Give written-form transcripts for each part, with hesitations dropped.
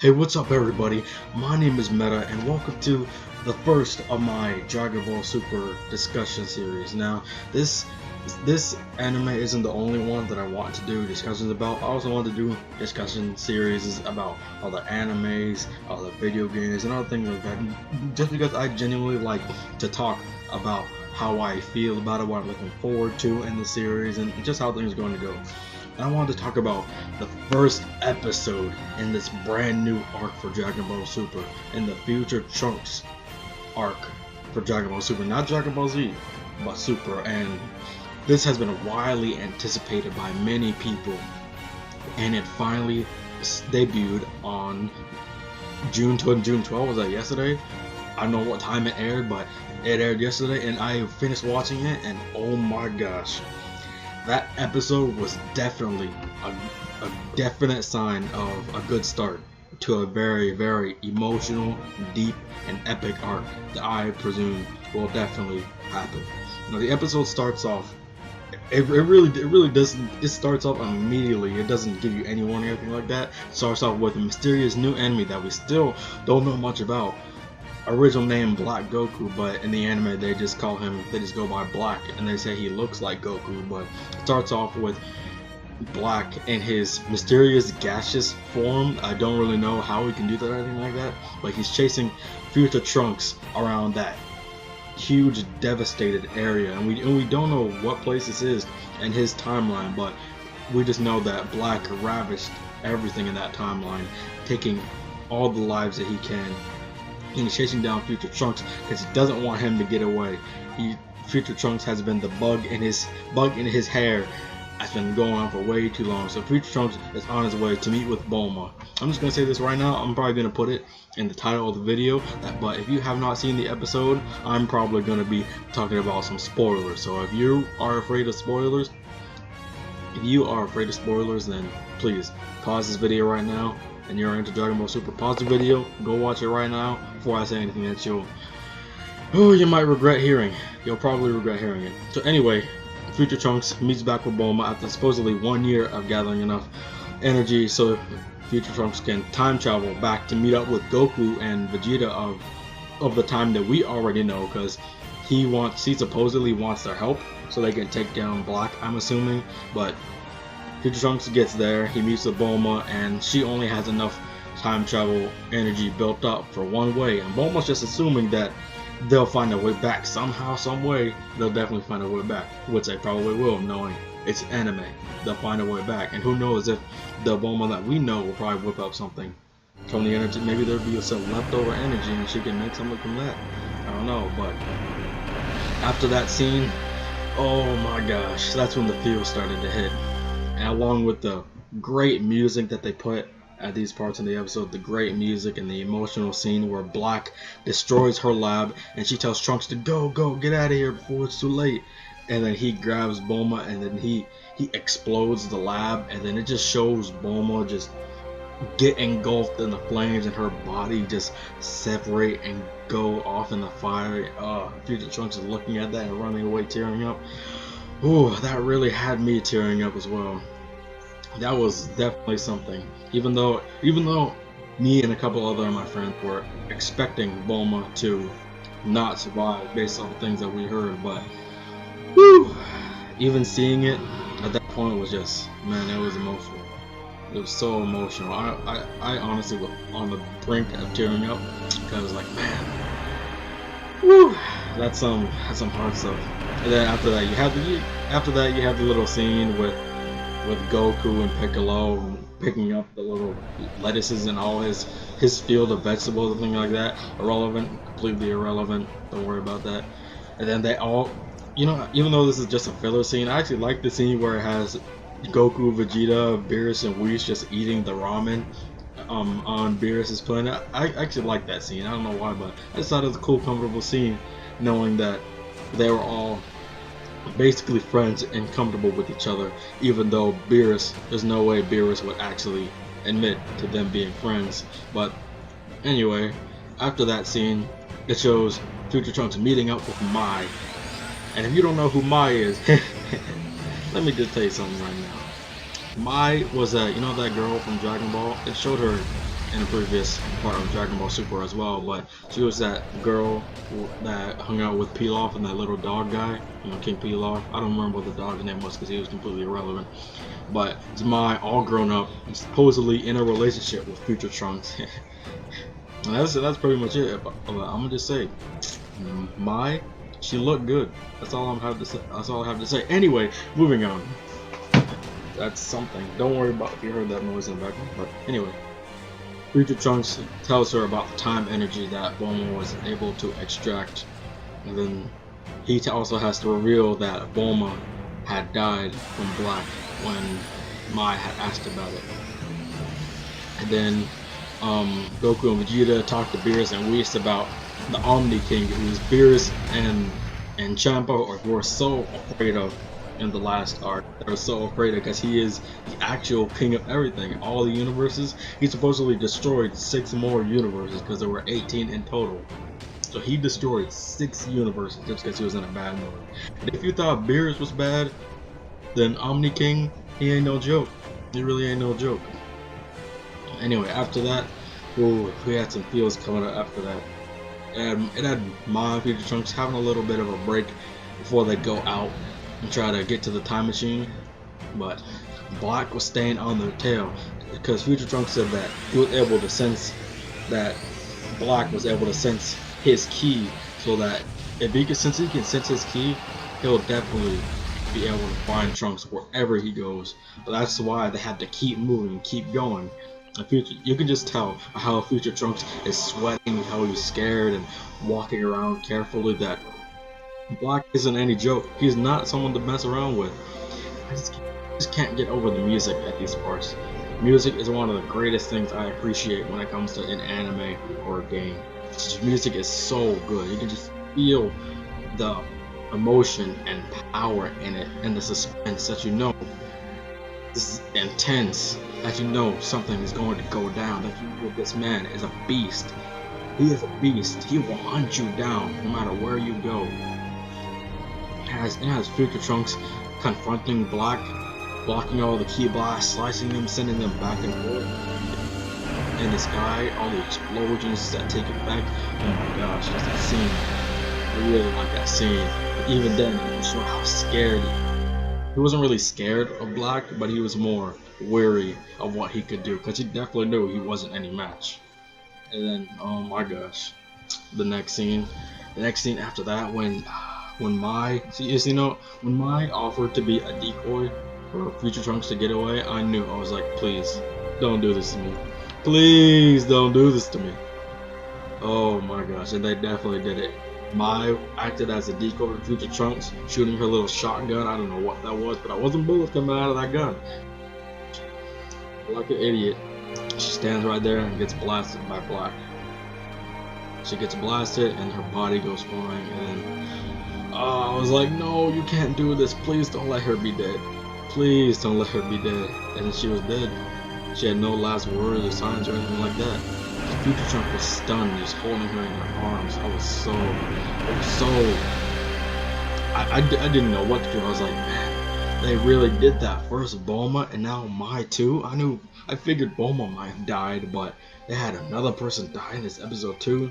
Hey, what's up everybody? My name is Meta and welcome to the first of my Dragon Ball Super discussion series. Now, this anime isn't the only one that I want to do discussions about. I also want to do discussion series about other animes, other video games, and other things like that. Just because I genuinely like to talk about how I feel about it, what I'm looking forward to in the series, and just how things are going to go. And I wanted to talk about the first episode in this brand new arc for Dragon Ball Super, in the Future Trunks arc for Dragon Ball Super. Not Dragon Ball Z, but Super. And this has been widely anticipated by many people, and it finally debuted on June 12th. Was that yesterday? I don't know what time it aired, but it aired yesterday, and I finished watching it, and oh my gosh. That episode was definitely a definite sign of a good start to a very, very emotional, deep, and epic arc that I presume will definitely happen. Now, the episode starts off. It really doesn't. It starts off immediately. It doesn't give you any warning or anything like that. It starts off with a mysterious new enemy that we still don't know much about. Original name Black Goku, but in the anime they just go by Black, and they say he looks like Goku, but it starts off with Black in his mysterious gaseous form. I don't really know how he can do that or anything like that, but he's chasing Future Trunks around that huge devastated area, and we don't know what place this is in his timeline, but we just know that Black ravished everything in that timeline, taking all the lives that he can. He's chasing down Future Trunks because he doesn't want him to get away. Future Trunks has been the bug in his hair. That's been going on for way too long. So Future Trunks is on his way to meet with Bulma. I'm just gonna say this right now. I'm probably gonna put it in the title of the video. But if you have not seen the episode, I'm probably gonna be talking about some spoilers. So if you are afraid of spoilers, then please pause this video right now. And you're into Dragon Ball Super, pause the video, go watch it right now before I say anything that you might regret hearing. You'll probably regret hearing it. So anyway, Future Trunks meets back with Bulma after supposedly 1 year of gathering enough energy so Future Trunks can time travel back to meet up with Goku and Vegeta of the time that we already know, because he supposedly wants their help so they can take down Black, I'm assuming, but Future Trunks gets there, he meets with Bulma, and she only has enough time travel energy built up for one way, and Bulma's just assuming that they'll find a way back somehow, some way. They'll definitely find a way back, which they probably will, knowing it's anime. They'll find a way back, and who knows if the Bulma that we know will probably whip up something from the energy. Maybe there'll be some leftover energy and she can make something from that. I don't know, but after that scene, oh my gosh, that's when the feels started to hit. And along with the great music that they put at these parts in the episode, the great music and the emotional scene where Black destroys her lab and she tells Trunks to go, get out of here before it's too late. And then he grabs Bulma and then he explodes the lab, and then it just shows Bulma just get engulfed in the flames and her body just separate and go off in the fire. Future Trunks is looking at that and running away, tearing up. Ooh, that really had me tearing up as well. That was definitely something. Even though me and a couple other of my friends were expecting Bulma to not survive based on the things that we heard, but whew, even seeing it at that point was just, man, it was emotional. It was so emotional. I honestly was on the brink of tearing up because I was like, man, whew, that's some hard stuff. And then after that you have the little scene with Goku and Piccolo picking up the little lettuces and all his field of vegetables and things like that. Completely irrelevant. Don't worry about that. And then they all, even though this is just a filler scene, I actually like the scene where it has Goku, Vegeta, Beerus, and Whis just eating the ramen on Beerus's planet. I actually like that scene. I don't know why, but I just thought it was a cool, comfortable scene, knowing that they were all basically friends and comfortable with each other, even though there's no way Beerus would actually admit to them being friends. But anyway, after that scene, it shows Future Trunks meeting up with Mai. And if you don't know who Mai is, let me just tell you something right now. Mai was that girl from Dragon Ball? It showed her in the previous part of Dragon Ball Super as well, but she was that girl that hung out with Pilaf and that little dog guy, King Pilaf. I don't remember what the dog's name was because he was completely irrelevant. But it's Mai, all grown up, and supposedly in a relationship with Future Trunks. And that's pretty much it. But I'm gonna just say, Mai, she looked good. That's all I have to say. That's all I have to say. Anyway, moving on. That's something. Don't worry about if you heard that noise in the background. But anyway, Future Trunks tells her about the time energy that Bulma was able to extract, and then he also has to reveal that Bulma had died from Black when Mai had asked about it. And then Goku and Vegeta talked to Beerus and Whis about the Omni King, who's Beerus and Champa were so afraid of in the last arc. They were so afraid because he is the actual king of everything, all the universes. He supposedly destroyed 6 more universes because there were 18 in total. So he destroyed 6 universes just because he was in a bad mood. And if you thought Beerus was bad, then Omni King, he ain't no joke. He really ain't no joke. Anyway, after that, we had some feels coming up after that. And it had Mai and Future Trunks having a little bit of a break before they go out and try to get to the time machine. But Black was staying on their tail because Future Trunks said that he was able to sense that Black was able to sense his ki, so that if he can sense his ki, he'll definitely be able to find Trunks wherever he goes. But that's why they had to keep moving, keep going. You can just tell how Future Trunks is sweating, how he's scared and walking around carefully, that Black isn't any joke. He's not someone to mess around with. I just can't get over the music at these parts. Music is one of the greatest things I appreciate when it comes to an anime or a game. Music is so good. You can just feel the emotion and power in it, and the suspense that this is intense, that something is going to go down, that this man is a beast. He is a beast. He will hunt you down no matter where you go. It has Future Trunks confronting Black, blocking all the ki blasts, slicing them, sending them back and forth in the sky, all the explosions that take effect. Oh my gosh, that's that scene. I really like that scene. But even then, you show how scared he wasn't really scared of Black, but he was more wary of what he could do, because he definitely knew he wasn't any match. And then, oh my gosh, the next scene after that, when Mai offered to be a decoy for Future Trunks to get away, I was like, please, don't do this to me. Please don't do this to me. Oh my gosh, and they definitely did it. Mai acted as a decoy for Future Trunks, shooting her little shotgun. I don't know what that was, but I wasn't bullets coming out of that gun. Like an idiot, she stands right there and gets blasted by Black. She gets blasted and her body goes flying, and I was like, no, you can't do this. Please don't let her be dead. Please don't let her be dead. And then she was dead. She had no last words or signs or anything like that. Future Trunks was stunned, just holding her in her arms. I didn't know what to do. I was like, man, they really did that. First Bulma and now Mai too. I figured Bulma might have died, but they had another person die in this episode too.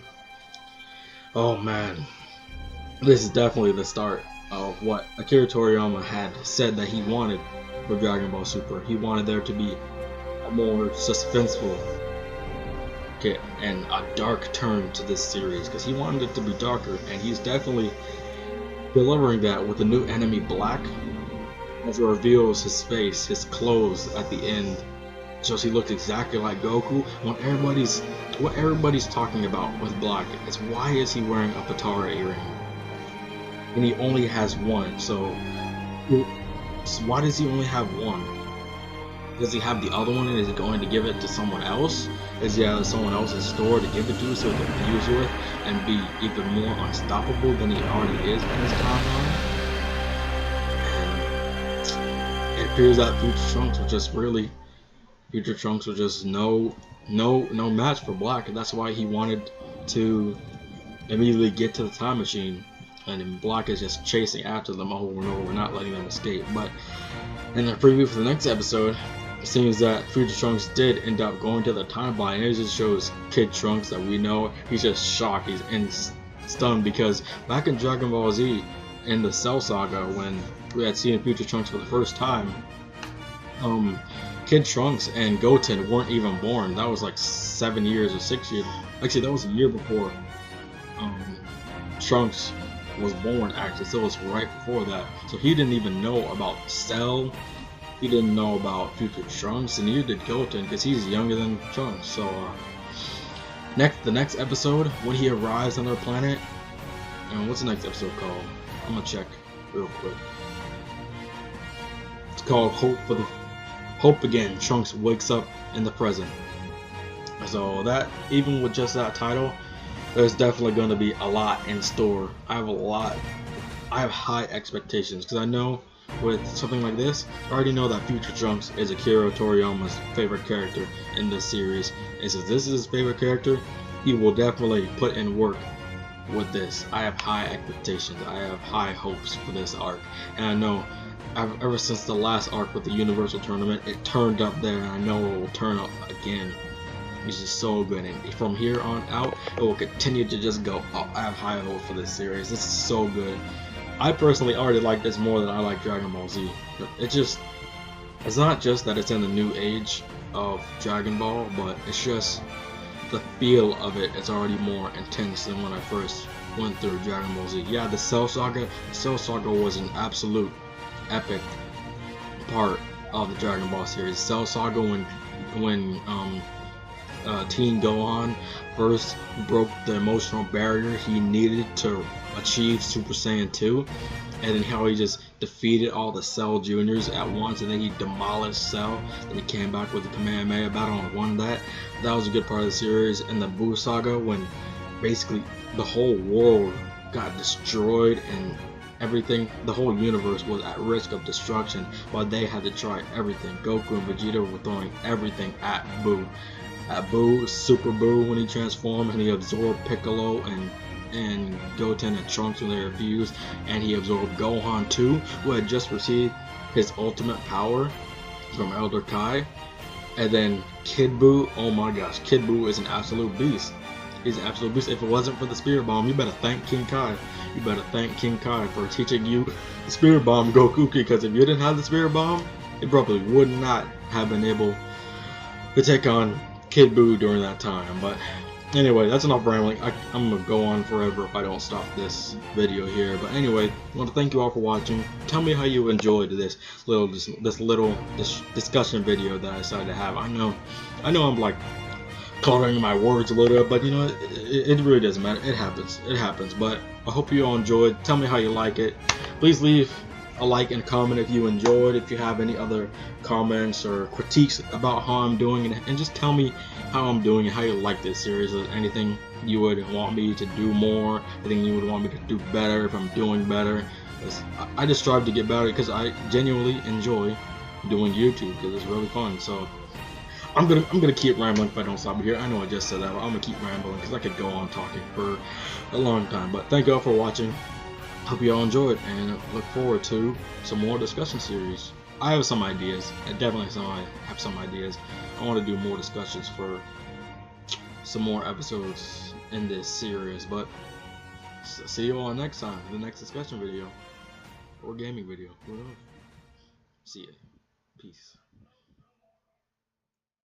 Oh man, this is definitely the start of what Akira Toriyama had said that he wanted for Dragon Ball Super. He wanted there to be a more suspenseful and a dark turn to this series, because he wanted it to be darker, and he's definitely delivering that with the new enemy Black, as it reveals his face, his clothes at the end, shows he looks exactly like Goku. What everybody's talking about with Black is, why is he wearing a Patara earring? And he only has one, so why does he only have one? Does he have the other one and is he going to give it to someone else? Is he have someone else's store to give it to so he can fuse with and be even more unstoppable than he already is in his timeline? And it appears that Future Trunks was just no match for Black, and that's why he wanted to immediately get to the time machine. And then Black is just chasing after them over and over, not letting them escape. But in the preview for the next episode, it seems that Future Trunks did end up going to the timeline, and it just shows Kid Trunks that we know. He's just shocked, he's stunned, because back in Dragon Ball Z, in the Cell Saga, when we had seen Future Trunks for the first time, Kid Trunks and Goten weren't even born. That was like 7 years or 6 years. Actually, that was a year before Trunks was born, actually, so it was right before that. So he didn't even know about Cell. He didn't know about Future Trunks, and neither did Goten, because he's younger than Trunks. So the next episode, when he arrives on their planet, and what's the next episode called? I'm gonna check real quick. It's called Hope Again. Trunks wakes up in the present. So that, even with just that title, there's definitely going to be a lot in store. I have high expectations, because I know with something like this, I already know that Future Trunks is Akira Toriyama's favorite character in this series. And since this is his favorite character, he will definitely put in work with this. I have high expectations. I have high hopes for this arc, and I know ever since the last arc with the Universal Tournament, it turned up there, and I know it will turn up again. It's just so good, and from here on out, it will continue to just go up. I have high hopes for this series. This is so good. I personally already like this more than I like Dragon Ball Z. It's not just that it's in the new age of Dragon Ball, but it's just the feel of it is already more intense than when I first went through Dragon Ball Z. Yeah, the Cell Saga was an absolute epic part of the Dragon Ball series. Cell Saga, when Teen Gohan first broke the emotional barrier he needed to achieve Super Saiyan 2, and then how he just defeated all the Cell Juniors at once, and then he demolished Cell, and he came back with the Kamehameha battle and won that. That was a good part of the series. And the Buu Saga, when basically the whole world got destroyed and everything, the whole universe was at risk of destruction, while they had to try everything. Goku and Vegeta were throwing everything at Buu. Super Buu, when he transformed and he absorbed Piccolo and Goten and Trunks when they refused, and he absorbed Gohan too, who had just received his ultimate power from Elder Kai. And then Kid Buu, oh my gosh, Kid Buu is an absolute beast. He's an absolute beast. If it wasn't for the Spirit Bomb, you better thank King Kai. You better thank King Kai for teaching you the Spirit Bomb, Goku, because if you didn't have the Spirit Bomb, it probably would not have been able to take on Kid Buu during that time. But anyway, that's enough rambling. I'm gonna go on forever if I don't stop this video here. But anyway, I want to thank you all for watching. Tell me how you enjoyed this little discussion video that I decided to have. I know I'm like cluttering my words a little bit, but you know, it really doesn't matter. It happens. But I hope you all enjoyed. Tell me how you like it. Please leave a like and comment if you enjoyed. If you have any other comments or critiques about how I'm doing, and just tell me how I'm doing and how you like this series. Or anything you would want me to do more, anything you would want me to do better if I'm doing better. I just strive to get better because I genuinely enjoy doing YouTube, because it's really fun. So I'm gonna keep rambling if I don't stop here. I know I just said that, but I'm gonna keep rambling because I could go on talking for a long time. But thank you all for watching. Hope you all enjoyed, and look forward to some more discussion series. I have some ideas. I have some ideas. I want to do more discussions for some more episodes in this series. But see you all next time in the next discussion video or gaming video. Who knows? See ya. Peace.